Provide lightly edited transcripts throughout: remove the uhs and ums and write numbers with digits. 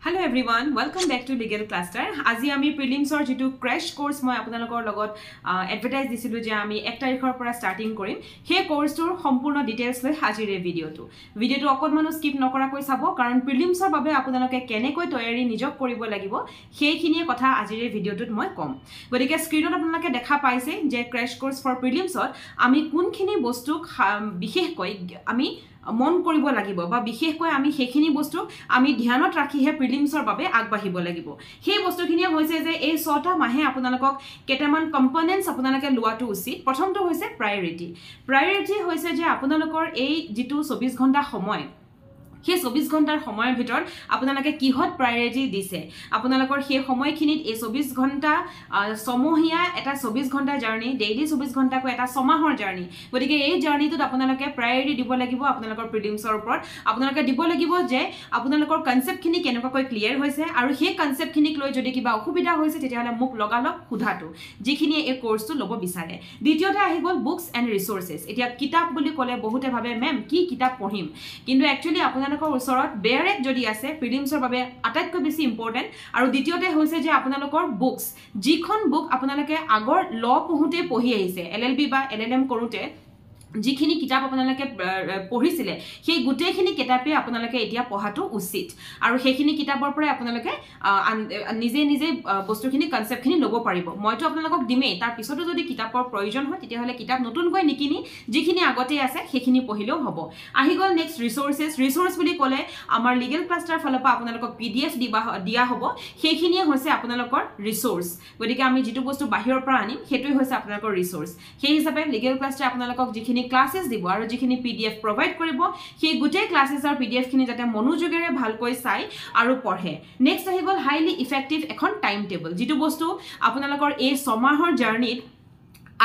Hello everyone, welcome back to Legal Cluster. আজি আমি prelims or jitu crash course মই আপোনালোকৰ লগত advertise দিছিলো যে আমি 1 তাৰিখৰ পৰা স্টাৰ্টিং কৰিম হে কোৰ্সটোৰ সম্পূৰ্ণ ডিটেইলছ লৈ হাজিৰ এই ভিডিওটো অকনমানো স্কিপ নকৰাকৈ চাব কাৰণ প্ৰিলিমছৰ বাবে আপোনালোকে কেনেকৈ তৈয়াৰী নিজক কৰিব লাগিব সেইখিনিয়ে কথা আজিৰ এই ভিডিওটোত মই কম গতিকে স্ক্ৰিনত আপোনালোকে দেখা পাইছে যে ক্ৰাশ কোৰ্স ফৰ প্ৰিলিমছত আমি কোনখিনি বস্তু বিশেষকৈ আমি মন কৰিব লাগিব বা বিশেষকৈ আমি সেইখিনি বস্তু আমি ধ্যানত ৰাখিহে প্ৰিলিমছৰ বাবে আগবাঢ়িব লাগিব সেই বস্তুখিনিয়ে হৈছে যে এই 6টা মাহে আপোনালোকক কেটামান কম্পোনেন্টস আপোনালোকে লোৱাটো উচিত প্ৰথমটো হৈছে প্ৰায়োৰিটি হৈছে যে আপোনালোকৰ এই যেটো 24 ঘণ্টা সময় সেই 24 ঘণ্টাৰ সময়ৰ ভিতৰত আপোনালোকে কিহত প্ৰায়োৰিটি দিছে আপোনালোকৰ সেই সময়খিনিত এই 24 ঘণ্টা সমহীয়া এটা 24 ঘণ্টা জাৰ্নি ডেইলি 24 ঘণ্টাকৈ এটা সমাহৰ জাৰ্নি গতিকে এই জাৰ্নিটোত আপোনালোকে প্ৰায়োৰিটি দিব লাগিব আপোনালোকৰ প্ৰিলিমছৰ ওপৰত আপোনালোকে দিব লাগিব যে আপোনালোকৰ কনসেপ্টখিনি কেনেকৈ ক্লিয়াৰ হৈছে আৰু সেই কনসেপ্টখিনিক লৈ যদি কিবা অসুবিধা হৈছে তেতিয়াহলে মোক লগালক সুধাটো যিখিনি এই কোৰ্সটো ল'ব বিচাৰে দ্বিতীয়তে আহি গ'ল বুকস এণ্ড ৰিসোৰ্সেস এতিয়া কিতাপ বুলি ক'লে বহুতে ভাবে মেম কি কিতাপ পঢ়িম কিন্তু একচুয়ালি আপোনালোকৰ ওচৰত বেয়াৰেক যদি আছে প্ৰিলিমছৰ বাবে আটাইতকৈ বেছি ইম্পৰ্টেন্ট আৰু দ্বিতীয়তে হৈছে যে আপোনালোকৰ বুকস যিখন বুক আপোনালোকে আগৰ ল পঢ়োতে পঢ়ি আহিছে এলএলবি বা এলএলএম কৰোতে যিখিনি কিতাপ আপোনালোকে পঢ়িছিলে সেই গুটেখিনি কিতাপে আপোনালোকে এতিয়া পঢ়াটো উচিত আৰু সেইখিনি কিতাপৰ পৰা আপোনালোকে নিজে বস্তুখিনি কনসেপ্টখিনি ল'ব পাৰিব মইতো আপোনালোকক দিমেই তাৰ পিছতো যদি কিতাপৰ প্ৰয়োজন হয় তেতিয়াহলে কিতাপ নতুনকৈ নিকিনি যিখিনি আগতে আছে সেইখিনি পঢ়িলেও হ'ব আহি গ'ল নেক্সট ৰিসোৰ্স বুলি ক'লে আমাৰ লিগেল ক্লাষ্টাৰ ফালৰ পৰা আপোনালোকক পিডিএফ দিয়া হ'ব সেইখিনিয়ে হৈছে আপোনালোকৰ ৰিসোৰ্স গতিকে আমি যেটো বস্তু বাহিৰৰ পৰা আনিম হেতুই হৈছে আপোনালোকৰ ৰিসোৰ্স সেই হিচাপে লিগেল ক্লাষ্টাৰ আপোনালোকক যিখিনি ক্লাसेस দিব আৰু যিখিনি পিডিএফ প্ৰভাইড কৰিব সেই গুটে ক্লাसेसৰ পিডিএফ খিনি যাতে মনোযোগেৰে ভালকৈ চাই আৰু পঢ়ে নেক্সট আহি গ'ল হাইলি ইফেক্টিভ এখন টাইম টেবল যেটো বস্তু আপোনালোকৰ এই সমাহৰ জাৰ্নিত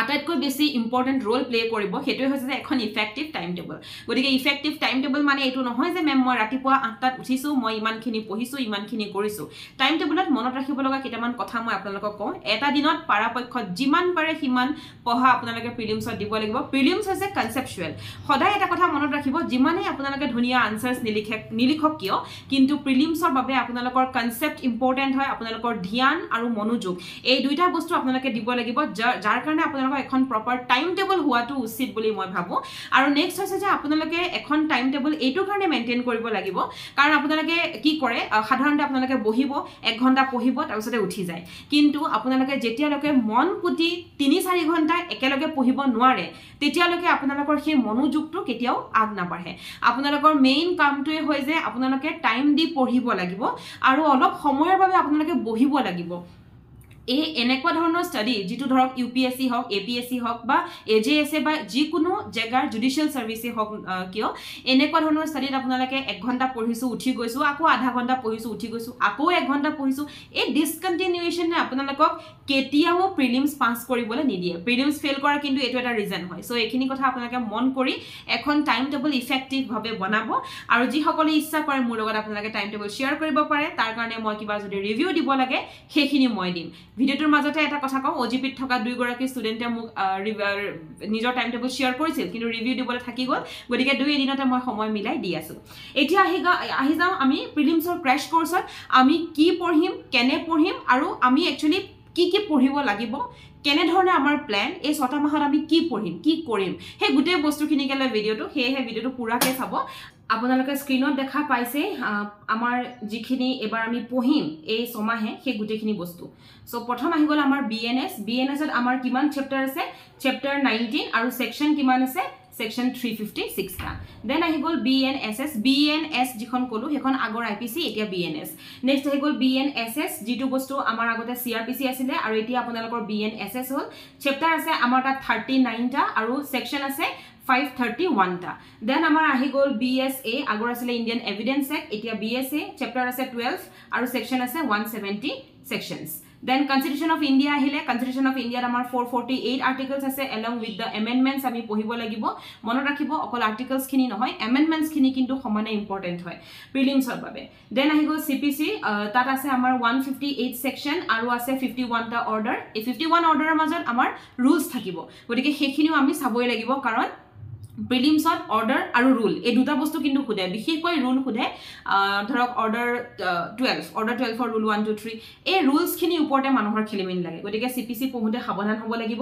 আটাইতকৈ বেছি ইম্পৰ্টেন্ট ৰোল প্লে কৰিব হেতুই হৈছে যে এখন ইফেক্টিভ টাইম টেবল গতিকে ইফেক্টিভ টাইম টেবল মানে এটো নহয় যে মেম মই ৰাতিপুৱা 8টাত উঠিছো মই ইমানখিনি পঢ়িছো ইমানখিনি কৰিছো টাইম টেবলত মনত ৰাখিব লগা কেটামান কথা মই আপোনালোকক কওঁ এটা দিনত পাৰাপক্ষত যিমান পাৰে সিমান পঢ়া আপোনালোকে প্ৰিলিমছত দিব লাগিব প্ৰিলিমছ হৈছে কনসেপচুৱেল সদায় এটা কথা মনত ৰাখিব যিমানে আপোনালোকে ধুনিয়া আনসাৰ্স নিলিখক কিয় কিন্তু প্ৰিলিমছৰ বাবে আপোনালোকৰ কনসেপ্ট ইম্পৰ্টেন্ট হয় আপোনালোকৰ ধ্যান আৰু মনোযোগ এই দুইটা বস্তু আপোনালোকে দিব লাগিব যাৰ কাৰণে আপোনালোকৰ এখন প্ৰপাৰ টাইম টেবল হোৱাটো উচিত বুলি মই ভাবো আৰু নেক্সট হৈছে যে আপোনালোকে এখন টাইম টেবল এইটো কাৰণে মেইনটেইন কৰিব লাগিব কাৰণ আপোনালোকে কি কৰে সাধাৰণতে আপোনালোকে বহিব 1 ঘণ্টা পঢ়িব তাৰ পিছতে উঠি যায় কিন্তু আপোনালোকে যেতিয়ালৈকে মন পুতি 3-4 ঘণ্টা একেলগে পঢ়িব নোৱাৰে তেতিয়ালৈকে আপোনালোকৰ সেই মনোযোগটো কেতিয়াও আগ নাবাঢ়ে আপোনালোকৰ মেইন কামটোৱে হয় যে আপোনালোকে টাইম দি পঢ়িব লাগিব আৰু অলপ সময়ৰ বাবে আপোনালোকে বহিব লাগিব এই এনেকুৱা ধৰণৰ ষ্টাডি যেটো ধৰক ইউপিএসসি হওক এপিএসসি হওক বা এজেএসএ বা যিকোনো জেগাৰ জুডিশিয়াল সাৰ্ভিসে হওক কিয় এনেকুৱা ধৰণৰ ষ্টাডিত আপোনালোকে 1 ঘণ্টা পঢ়িছো উঠি গৈছো আকৌ আধা ঘণ্টা পঢ়িছো উঠি গৈছো আকৌ 1 ঘণ্টা পঢ়িছো এই ডিসকন্টিনিউয়েশনে আপোনালোকক কেতিয়াও প্ৰিলিমছ পাস কৰিবলৈ নিদিয়ে প্ৰিলিমছ ফেল কৰা কিন্তু এটো এটা ৰিজন হয় সো এইখিনি কথা আপোনালোকে মন কৰি এখন টাইম টেবল ইফেক্টিভ ভাবে বনাব আৰু যি সকলে ইচ্ছা কৰে মোৰ লগত আপোনালোকে টাইম টেবল শেয়াৰ কৰিব পাৰে তাৰ কাৰণে মই কিবা যদি ৰিভিউ দিব লাগে সেইখিনি মই দিম ভিডিওটোৰ মাজতে এটা কথা কওঁ ওজিপিত থকা দুই গৰাকী ষ্টুডেন্টে মোক নিজৰ টাইম টেবল শেয়াৰ কৰিছিল কিন্তু ৰিভিউ দিবলৈ থাকি গ'ল গতিকে দুই এদিনতে মই সময় মিলাই দি আছো এতিয়া আহি যাও আমি প্ৰিলিমছৰ ক্ৰাশ কোৰ্সত আমি কি পঢ়িম কেনে পঢ়িম আৰু আমি একচুয়ালি কি পঢ়িব লাগিব কেনে ধৰণে আমাৰ প্ল্যান এই 6টা মাহত আমি কি পঢ়িম কি কৰিম হে গুটে বস্তুখিনিকে লৈ ভিডিওটো হে ভিডিওটো পুৰাকে চাব আপোনালোকে স্ক্ৰিনত দেখা পাইছে আমাৰ যিখিনি এবাৰ আমি পঢ়িম এই সমাহে সেই গুটেখিনি বস্তু সো প্ৰথম আহি গ'ল আমাৰ বিএনএছত আমাৰ কিমান চেপ্টাৰ আছে চেপ্টাৰ 19 আৰু সেকশন কিমান আছে সেকশন 356 টা দেন আহি গ'ল বিএনএস যিখন কলো হেখন আগৰ আইপিসি এতিয়া বিএনএস নেক্সট আহি গ'ল বিএনএসএস যেটো বস্তু আমাৰ আগতে সিআৰপিসি আছিল আৰু এতিয়া আপোনালোকৰ বিএনএসএস হল চেপ্টাৰ আছে আমাৰ তাত 39 টা আৰু সেকশন আছে 531 টা দেন আমাৰ আহি গ'ল বিএসএ আগৰ আছিল ইন্ডিয়ান এভিডেন্স এক্ট এতিয়া বিএসএ চেপ্টাৰ আছে 12 আৰু সেকশন আছে 170 sections Then Constitution of India ahile Constitution of India amar 448 articles ase along with the amendments ami pohibo lagibo monot rakhibo okol articles khini nohoy amendments khini kintu homane important hoy prelims or babe then ahi go CPC tat ase amar 158 section aru ase 51 ta order e 51 order major amar rules thakibo gotike hekhiniu ami saboi lagibo karon প্ৰিলিমছত order আৰু rule এই দুটা বস্তু কিন্তু খুদে বিশেষকৈ rule খুদে ধৰক অৰ্ডাৰ 12 ৰুল 1 2 3 এই ৰুলছখিনি ওপৰতে মানুহৰ খেলিমেলি লাগে গতিকে CPC পঢ়োতে সাৱধান হ'ব লাগিব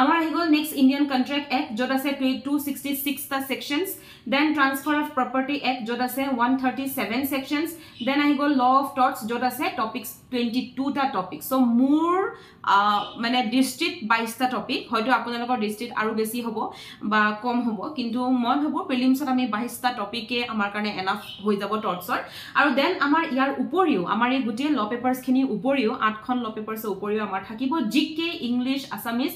আমাৰ আহি গ'ল নেক্সট ইণ্ডিয়ান কন্ট্ৰেক্ট এক্ট য'ত আছে 266 টা sections then transfer of property act য'ত আছে 137 সেকশনছ দেন আহি গ'ল ল অফ টৰ্টছ য'ত আছে টপিকছ 22 টা টপিক সো মোৰ মানে ডিস্ট্ৰিক্ট 22 টা টপিক হয়তো আপোনালোকৰ ডিস্ট্ৰিক্ট আৰু বেছি হ'ব বা কম হ'ব কিন্তু মই ভাবো প্ৰিলিমছত আমি 22 টা টপিকে আমাৰ কাৰণে এনাফ হৈ যাব টৰ্টছৰ আৰু দেন আমাৰ ইয়াৰ উপৰিও আমাৰ এই গুটি ল পেপাৰছখিনি উপৰিও 8খন ল পেপাৰছৰ উপৰিও আমাৰ থাকিব জিকে ইংলিশ আসামিজ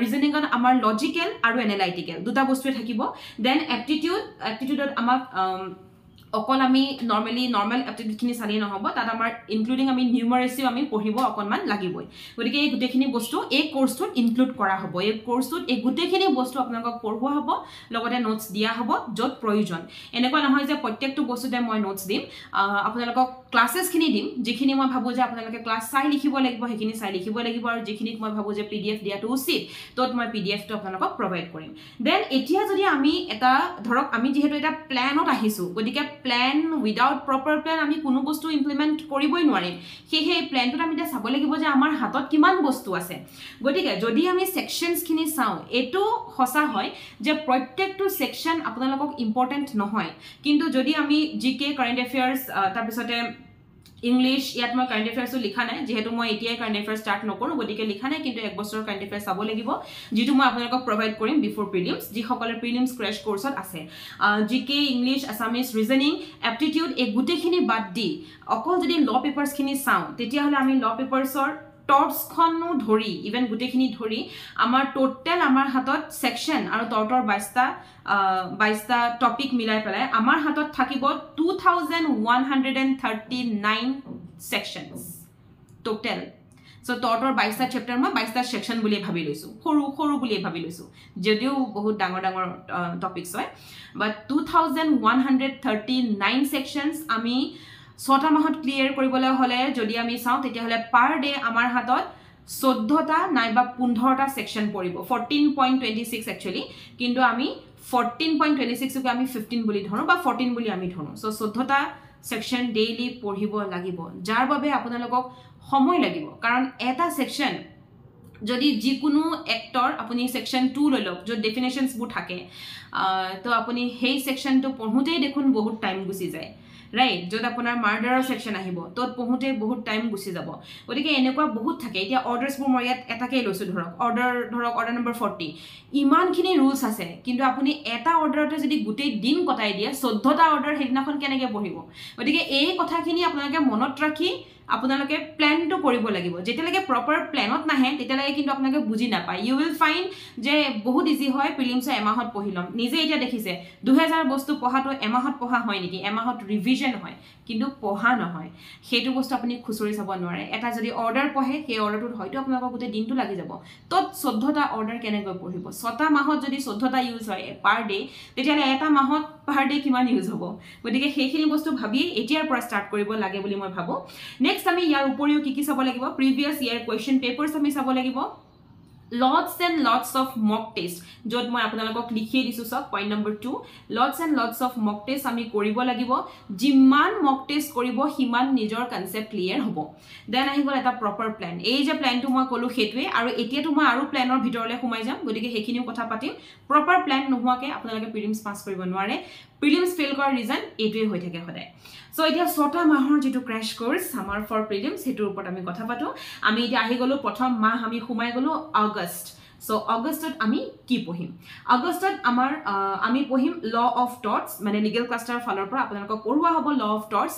ৰিজনিংত আমাৰ লজিকেল আৰু এনালাইটিকেল দুটা বস্তুৱে থাকিব দেন এপ্টিটিউডত আমাক অকল আমি নৰ্মেল এপ্টিটিউডখিনি চালি নহব তাত আমাৰ ইনক্লুডিং আমি নিউমাৰেচিও আমি পঢ়িব অকনমান লাগিবই গতিকে এই গুটেখিনি বস্তু এই কোৰ্সটোত ইনক্লুড কৰা হ'ব এই কোৰ্সটোত এই গুটেখিনি বস্তু আপোনালোকক পঢ়োৱা হ'ব লগতে নোটছ দিয়া হ'ব য'ত প্ৰয়োজন এনেকুৱা নহয় যে প্ৰত্যেকটো বস্তুতে মই নোটছ দিম আপোনালোকক ক্লাसेसখিনি দিম যিখিনি মই ভাবো যে আপোনালোকে ক্লাছ চাই লিখিব লাগিব সেইখিনি চাই লিখিব লাগিব আৰু যিখিনি মই ভাবো যে PDF দিয়াটো উচিত তত মই PDF টো আপোনালোকক প্ৰভাইড কৰিম দেন এতিয়া যদি আমি এটা ধৰক আমি যেহেতু এটা প্ল্যানত আহিছো গতিকে প্ল্যান উইদাউট প্ৰপাৰ প্ল্যান আমি কোনো বস্তু ইমপ্লিমেন্ট কৰিবই নোৱাৰিম সেই প্ল্যানটো আমি এটা চাব লাগিব যে আমাৰ হাতত কিমান বস্তু আছে গতিকে যদি আমি সেকশনছখিনি চাও এটো হসা হয় যে প্ৰত্যেকটো সেকশন আপোনালোকক ইম্পৰ্টেন্ট নহয় কিন্তু যদি আমি জিকে কাৰেন্ট এফেয়াৰ্স তাৰ পিছতে ইংলিশ ইয়াত মই কাৰেন্ট এফেয়াৰ্সও লিখা নাই যেহেতু মই এতিয়াই কাৰেন্ট এফেয়াৰ্স স্টাৰ্ট নকৰো গতিকে লিখা নাই কিন্তু এক বছৰৰ কাৰেন্ট এফেয়াৰ্স চাব লাগিব যেটো মই আপোনালোকক প্ৰভাইড কৰিম বিফৰ প্ৰিলিমছ যি সকলে প্ৰিলিমছ ক্ৰেশ কোৰ্সত আছে জিকে ইংলিশ আসামিজ ৰিজনিং এপ্টিটিউড এই গুটেখিনি বাদ দি অকল যদি ল পেপাৰছখিনি চাও তেতিয়া হলে আমি ল পেপাৰছৰ টৰ্টছখনো ধৰি ইভেন গুটেখিনি ধৰি আমাৰ টোটাল আমাৰ হাতত সেকশন আৰু টৰ্টৰ 22 টা টপিক মিলাই পেলাই আমাৰ হাতত থাকিব 2139 সেকশনস টোটাল সো টৰ্টৰ 22 টা চেপ্টাৰ মই 22 টা সেকশন বুলি ভাবি লৈছো সৰু বুলি ভাবি লৈছো যদিও বহুত ডাঙৰ টপিকস হয় বাট 2139 সেকশনস আমি 6টা মাহত ক্লিয়াৰ কৰিবলৈ হলে যদি আমি চাও তেতিয়া হলে পাৰ ডে আমাৰ হাতত 14টা নাইবা 15টা সেকশন পৰিব 14.26 একচুয়ালি কিন্তু আমি 14.26 কে আমি 15 বুলি ধৰো বা 14 বুলি আমি ধৰো সো 14টা সেকশন ডেইলি পঢ়িব লাগিব যাৰ বাবে আপোনালোকক সময় লাগিব কাৰণ এটা সেকশন যদি যিকোনো এক্টৰ আপুনি সেকশন 2 লৈ লওক য'ত ডেফিনেশনস বু থাকে তো আপুনি সেই সেকশনটো পঢ়োতেই দেখোন বহুত টাইম গুছি যায় রাইট যত আপোনাৰ মাৰ্ডাৰৰ সেকশন আহিব তত পঢ়োতে বহুত টাইম গুছি যাব গতিকে এনেকুৱা বহুত থাকে এতিয়া অৰ্ডাৰছবোৰ মই ইয়াত এটাকে লৈছো অৰ্ডাৰ নম্বৰ 40 ইমানখিনি ৰুলছ আছে কিন্তু আপুনি এটা অৰ্ডাৰতে যদি গোটেই দিন কটাই দিয়ে 14টা অৰ্ডাৰ হেদিনাখন কেনেকৈ পঢ়িব গতিকে এই কথাখিনি আপোনালোকে মনত ৰাখি আপোনালোকে প্ল্যানটো কৰিব লাগিব যেতিয়ালৈকে প্ৰপাৰ প্ল্যানত নাহে তেতিয়ালৈকে কিন্তু আপোনালোকে বুজি নাপায় ইউ উইল ফাইন্ড যে বহুত ইজি হয় প্ৰিলিমছ এমাহত পঢ়িলম নিজে এতিয়া দেখিছে 2000 বস্তু পঢ়াটো এমাহত পঢ়া হয় নেকি এমাহত ৰিভিজন হয় কিন্তু পঢ়া নহয় সেইটো বস্তু আপুনি খুচৰি চাব নোৱাৰে এটা যদি অৰ্ডাৰ পঢ়ে সেই অৰ্ডাৰটোত হয়তো আপোনালোকৰ গোটেই দিনটো লাগি যাব তত 14টা অৰ্ডাৰ কেনেকৈ পঢ়িব 6টা মাহত যদি 14টা ইউজ হয় পাৰ ডে তেতিয়ালে এটা মাহত পাৰ ডে কিমান ইউজ হ'ব গতিকে সেইখিনি বস্তু ভাবি এতিয়াৰ পৰা ষ্টাৰ্ট কৰিব লাগে বুলি মই ভাবো নেক্সট আমি ইয়াৰ উপৰিও কি চাব লাগিব প্ৰিভিয়াস ইয়াৰ কোৱেশ্চন পেপাৰছ আমি চাব লাগিব lots and lots of mock test যত মই আপোনালোকক লিখি দিছো সব point number 2 lots and lots of mock test আমি কৰিব লাগিব যিমান mock test কৰিব হিমান নিজৰ কনসেপ্ট ক্লিয়াৰ হ'ব দেন আহি গল এটা প্ৰপাৰ প্ল্যান এই যে প্ল্যানটো মই কলো হেতুৱে আৰু এতিয়াটো মই আৰু প্ল্যানৰ ভিতৰলে সোমাই যাম গতিকে হেখিনিও কথা পাতিম প্ৰপাৰ প্ল্যান নোহোৱাকে আপোনালোকে প্ৰিলিমছ পাস কৰিব নোৱাৰে প্ৰিলিমছ ফেল কৰাৰ ৰিজন এটোৱে হৈ থাকে সদায় সো এতিয়া 6টা মাহৰ যেটো ক্ৰ্যাশ কোৰ্স আমাৰ ফৰ প্ৰিলিমছ হেতুৰ ওপৰত আমি কথা পাতো আমি এতিয়া আহি গলো প্ৰথম মাহ আমি সোমাই গলো আগষ্ট সো আগষ্টত আমি কি পঢ়িম আগষ্টত আমাৰ আমি পঢ়িম ল অফ টৰ্টছ মানে লিগেল ক্লাষ্টাৰ ফালৰ পৰা আপোনালোকক পঢ়ুৱা হ'ব ল অফ টৰ্টছ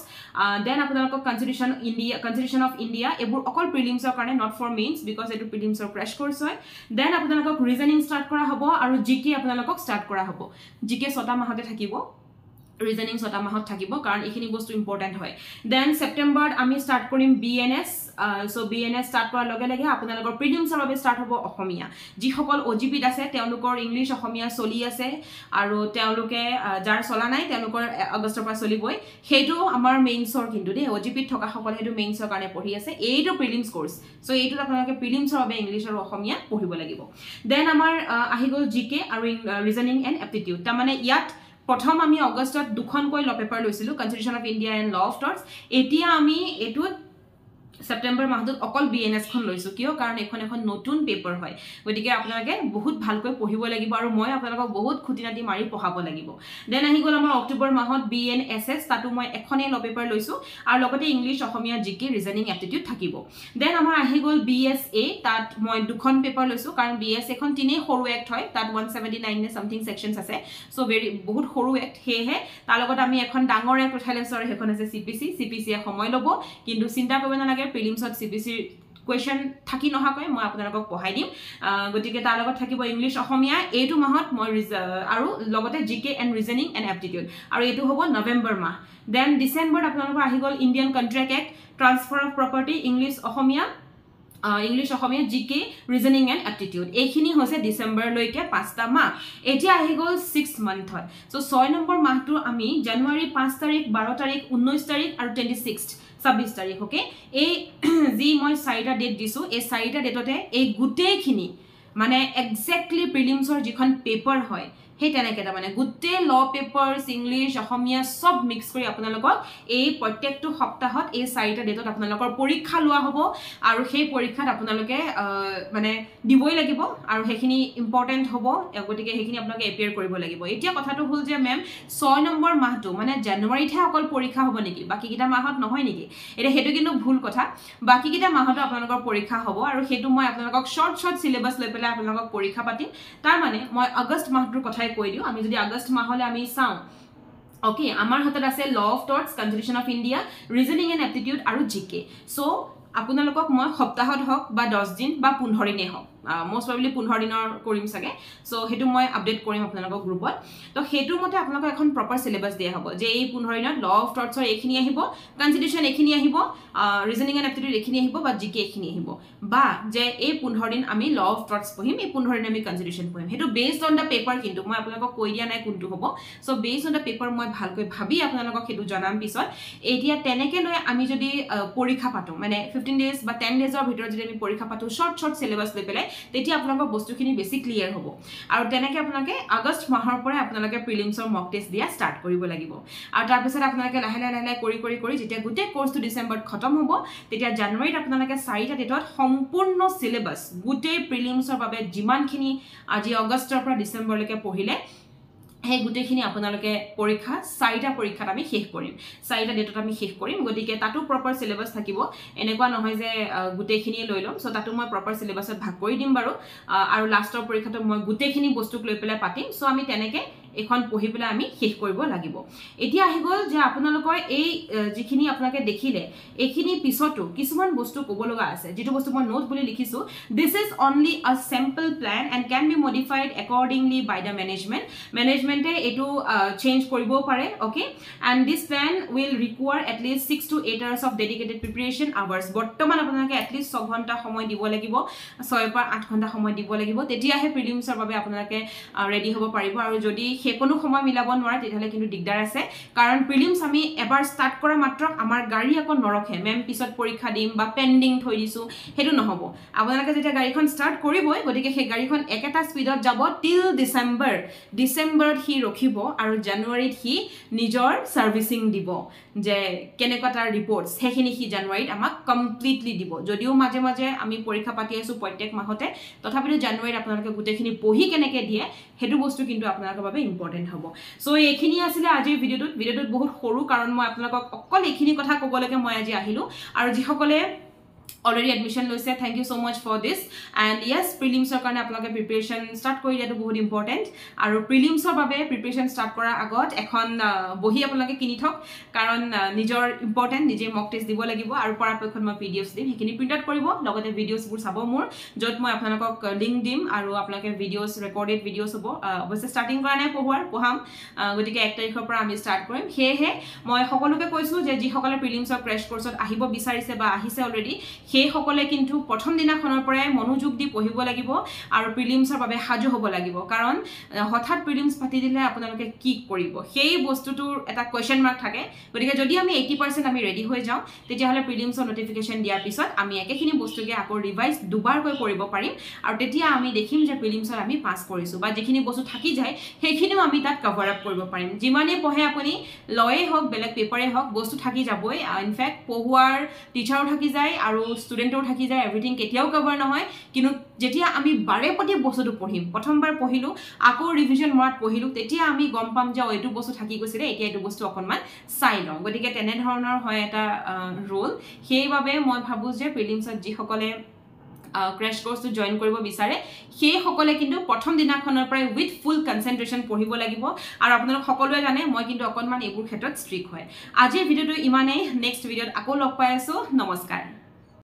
দেন আপোনালোকক কনস্টিটিউশন অফ ইণ্ডিয়া এবোৰ অকল প্ৰিলিমছৰ কাৰণে নট ফৰ মেইনছ বিকজ এটো প্ৰিলিমছৰ ক্ৰ্যাশ কোৰ্স হয় দেন আপোনালোকক ৰিজনিং ষ্টাৰ্ট কৰা হ'ব আৰু জিকে আপোনালোকক ষ্টাৰ্ট কৰা হ'ব জিকে 6টা মাহতে থাকিব ৰিজনিং ছটা মাহত থাকিব কাৰণ এইখিনি বস্তু ইম্পৰ্টেণ্ট হয় দেন ছেপ্টেম্বৰত আমি ষ্টাৰ্ট কৰিম BNS সো BNS ষ্টাৰ্ট কৰাৰ লগে লগে আপোনালোকৰ প্ৰিলিমছৰ বাবে ষ্টাৰ্ট হ'ব অসমীয়া যিসকল OGPত আছে তেওঁলোকৰ ইংলিছ অসমীয়া চলি আছে আৰু তেওঁলোকে যাৰ চলা নাই তেওঁলোকৰ আগষ্টৰ পৰা চলিবই সেইটো আমাৰ মেইনছৰ কিন্তু দেই OGPত থকা সকলে সেইটো মেইনছৰ কাৰণে পঢ়ি আছে এইটো প্ৰিলিমছ কোৰ্স সো এইটোত আপোনালোকে প্ৰিলিমছৰ বাবে ইংলিছ আৰু অসমীয়া পঢ়িব লাগিব দেন আমাৰ আহি গ'ল GK আৰু ৰিজনিং এণ্ড এপ্টিটিউড তাৰ মানে ইয়াত প্ৰথম আমি আগষ্টত দুখনকৈ ল পেপাৰ লৈছিলো constitution of India and law of torts এতিয়া আমি এটুত সেপ্টেম্বৰ মাহত অকল BNS খন লৈছো কিয় কাৰণ এখন নতুন পেপাৰ হয় গতিকে আপোনালোকে বহুত ভালকৈ পঢ়িব লাগিব আৰু মই আপোনালোকক বহুত খুটিনাটি মাৰি পঢ়াব লাগিব দেন আহি গ'ল আমাৰ অক্টোবৰ মাহত BNSS তাতো মই এখনেই ল পেপাৰ লৈছো আৰু লগতে English Assamese GK reasoning aptitude থাকিব দেন আমাৰ আহি গ'ল BSA তাত মই দুখন পেপাৰ লৈছো কাৰণ BSA খন তিনেই সৰু এক্ট হয় তাত 179 নে সামথিং সেকশনছ আছে সো বহুত সৰু এক্ট হেহে তাৰ লগত আমি এখন ডাঙৰ এক্ট উঠাই লৈছো আৰু হেখন আছে CPC এ সময় ল'ব কিন্তু চিন্তা কৰিব নালাগে প্ৰিলিমছত CPC কোৱেশ্চন থাকি নহাকৈ মই আপোনালোকক পঢ়াই দিম গতিকে তাৰ লগত থাকিব ইংলিছ অসমীয়া এইটো মাহত মই আৰু লগতে GK and reasoning and aptitude আৰু এইটো হ'ব নৱেম্বৰ মাহ দেন ডিসেম্বৰত আপোনালোকৰ আহি গ'ল Indian contract act transfer of property English Assamese GK reasoning and aptitude এইখিনি হৈছে ডিসেম্বৰলৈকে 5টা মাহ এতিয়া আহি গ'ল 6 মান্থ হয় সো 6 নম্বৰ মাহটো আমি জানুৱাৰী 5 তাৰিখ 12 তাৰিখ 19 তাৰিখ আৰু 26 তাৰিখ ওকে এই যি মই 4টা ডেট দিছো এই 4টা ডেটতে এই গুটেইখিনি মানে এক্স্যাক্টলি প্ৰিলিমছৰ যিখন পেপাৰ হয় হে তেনেকে তাৰ মানে গুটে ল পেপাৰছ ইংলিছ অসমীয়া সব মিক্স কৰি আপোনালোকক এই প্ৰত্যেকটো সপ্তাহত এই 4টা ডেটত আপোনালোকৰ পৰীক্ষা লোৱা হ'ব আৰু সেই পৰীক্ষাত আপোনালোকে মানে দিবই লাগিব আৰু হেখিনি ইম্পৰ্টেন্ট হ'ব গতিকে হেখিনি আপোনালোকে এপিয়াৰ কৰিব লাগিব এতিয়া কথাটো হ'ল যে মেম 6 নম্বৰ মাহটো মানে জানুৱাৰীতহে অকল পৰীক্ষা হ'ব নেকি বাকি কিটা মাহত নহয় নেকি এটা হেতু কিন্তু ভুল কথা বাকি কিটা মাহত আপোনালোকৰ পৰীক্ষা হ'ব আৰু হেতু মই আপোনালোকক শৰ্ট সিলেবাস লৈ পেলাই আপোনালোকক পৰীক্ষা পাতিম তাৰ মানে মই আগষ্ট মাহটোৰ কথা কৈ দিও আমি যদি আগষ্ট মাহলে আমি চাও ওকে আমাৰ হাতত আছে law of torts constitution of India reasoning and aptitude আৰু GK সো আপোনালোকক মই সপ্তাহত হক বা 10 দিন বা 15 দিনে হক most probably 15 দিনৰ কৰিম সাগে সো হেতু মই আপডেট কৰিম আপোনালোকক গ্ৰুপত তো হেতু মতে আপোনালোকক এখন প্ৰপাৰ সিলেবাস দিয়া হ'ব যে এই 15 দিনত ল অফ টৰ্টছৰ এইখিনি আহিব কনস্টিটিউশন এইখিনি আহিব ৰিজনিং এণ্ড এপ্টিটিউড এইখিনি আহিব বা GK এইখিনি আহিব বা যে এই 15 দিন আমি ল অফ টৰ্টছ পঢ়িম এই 15 দিন আমি কনস্টিটিউশন পঢ়িম হেতু বেসড অন দা পেপাৰ কিন্তু মই আপোনালোকক কৈ দিয়া নাই কোনটো হ'ব so based on the paper মই ভালকৈ ভাবি আপোনালোকক হেতু জনাম পিছত এতিয়া তেনেকে লৈ আমি যদি পৰীক্ষা পাতো মানে 15 ডেজ বা 10 ডেজৰ ভিতৰত যদি আমি পৰীক্ষা পাতো শৰ্ট সিলেবাস লৈ পেলাই তেতিয়া আপোনালোকৰ বস্তুখিনি বেছি ক্লিয়াৰ হ'ব আৰু তেনেকে আপোনালোকে আগষ্ট মাহৰ পৰা আপোনালোকে প্ৰিলিমছৰ মক টেষ্ট দিয়া ষ্টাৰ্ট কৰিব লাগিব আৰু তাৰ পিছত আপোনালোকে লাহে লাহে কৰি যেতিয়া গুটে কোৰ্সটো ডিসেম্বৰত খতম হ'ব তেতিয়া জানুৱাৰীত আপোনালোকে 4টা ডেটত সম্পূৰ্ণ সিলেবাস গুটে প্ৰিলিমছৰ বাবে যিমানখিনি আজি আগষ্টৰ পৰা ডিসেম্বৰলৈকে পঢ়িলে হে গুটেখিনি আপোনালোকে পৰীক্ষা 4টা পৰীক্ষাত আমি শেষ কৰিম 4টা ডেটত আমি শেষ কৰিম গতিকে তাতো প্ৰপাৰ সিলেবাস থাকিব এনেকুৱা নহয় যে গুটেখিনি লৈ লম সো তাতো মই প্ৰপাৰ সিলেবাসত ভাগ কৰি দিম বাৰু আৰু লাষ্টৰ পৰীক্ষাটো মই গুটেখিনি বস্তুক লৈ পেলাই পাতিম সো আমি তেনেকে এখন পঢ়ি পেলাই আমি শেষ কৰিব লাগিব এতিয়া আহি গ'ল যে আপোনালোকৰ এই যিখিনি আপোনালোকে দেখিলে এইখিনি পিছতো কিছুমান বস্তু ক'ব লগা আছে যেটো বস্তু মই নোট বুলি লিখিছো this is only a sample plan and can be modified accordingly by the management এটো চেঞ্জ কৰিব পাৰে okay and this plan will require at least 6 to 8 hours of dedicated preparation hours বৰ্তমান আপোনালোকে at least 6 ঘণ্টা সময় দিব লাগিব 6 পৰা 8 ঘণ্টা সময় দিব লাগিব তেতিয়াহে প্ৰিলিমছৰ বাবে আপোনালোকে ৰেডি হ'ব পাৰিব আৰু যদি হেকোনো সময় মিলাব নোৱাৰে তেতিয়ালে কিন্তু দিগদাৰ আছে কাৰণ প্ৰিলিমছ আমি এবাৰ ষ্টাৰ্ট কৰা মাত্ৰ আমাৰ গাড়ী আকৌ নৰখে মেম পিছত পৰীক্ষা দিম বা পেন্ডিং থৈ দিছো হেতু নহব আপোনালোকে যেতিয়া গাড়ীখন ষ্টাৰ্ট কৰিবই গতিকে সেই গাড়ীখন একেটা স্পিডত যাব টিল ডিসেম্বৰত হি ৰখিব আৰু জানুৱাৰীত হি নিজৰ সাৰ্ভিসিং দিব যে কেনেকুৱা তাৰ ৰিপৰ্টছ হেখিনি হি জানুৱাৰীত আমাক কমপ্লিটলি দিব যদিও মাজে মাজে আমি পৰীক্ষা পাতি আছো প্ৰত্যেক মাহতে তথাপিও জানুৱাৰীত আপোনালোকে গুটেখিনি পঢ়ি কেনেকে দিয়ে হেতু বস্তু কিন্তু আপোনালোকৰ বাবে ইম্পৰ্টেন্ট হ'ব সো এইখিনি আছিল আজিৰ ভিডিওটোত বহুত সৰু কাৰণ মই আপোনালোকক অকল এইখিনি কথা ক'বলৈকে মই আজি আহিলো আৰু যিসকলে already admission loise. Thank you so much for this. And yes, prelims or karone apnaloke preparation start kori diatu bahut important. Aru prelims or babe preparation start kora agot ekhon bohi apnaloke kini thok karon nijor important nije mock test dibo lagibo aru parapokhon ma pdfs dim hekini print out koribo logote videos bur sabo mur jot moi apnalokok link dim aru apnaloke videos recorded videos hobo obviously starting kora nai pohwar poham gotike 1 tarikhor pora ami start korim he he moi hokoloke koisu je ji hokole prelims or crash course ot ahibo bisarise ba ahise already he hokole kintu prothom dina khonor pore monojog di pohibo lagibo aru prelims or babe haju hobo lagibo karon hothat prelims pati dile apnaloke ki koribo hei bostutur eta question mark thake gotike jodi ami 80% ami ready hoy jao tetia hole prelims or notification dia pisot ami ekekhini bostuke akor revise dubar koi koribo parim aru tetia ami dekhim je prelims or ami pass korisu ba jekhini bostu thaki jay hekhiniও আমি তাত cover up কৰিব পাৰিম যিমানে পঢ়ে আপুনি লয়ে হক বেলেগ পেপাৰে হক বস্তু থাকি যাবই ইনফ্যাক্ট পঢ়ুৱাৰ টিচাৰও থাকি যায় আৰু ষ্টুডেন্টও থাকি যায় এভৰিথিং কেতিয়াও কভাৰ নহয় কিন্তু যেতিয়া আমি বাৰে পতি বস্তুটো পঢ়িম প্ৰথমবাৰ পঢ়িলো আকৌ ৰিভিজন মৰাত পঢ়িলো তেতিয়া আমি গম পাম যে এইটো বস্তু থাকি গৈছে এতিয়া এইটো বস্তু অকনমান চাই লওঁ গতিকে তেনে ধৰণৰ হয় এটা ৰোল সেইবাবে মই ভাবো যে প্ৰিলিমছত যি সকলে crash course to join koribo bisare he hokole kintu prothom dina khonor pray with full concentration পঢ়িব লাগিব আৰু আপোনালোক সকলোৱে জানে মই কিন্তু অকনমান এইবোৰ ক্ষেত্ৰত ষ্ট্ৰিক হয় আজি ভিডিওটো ইমানে নেক্সট ভিডিওত আকৌ লগ পাই আছো নমস্কাৰ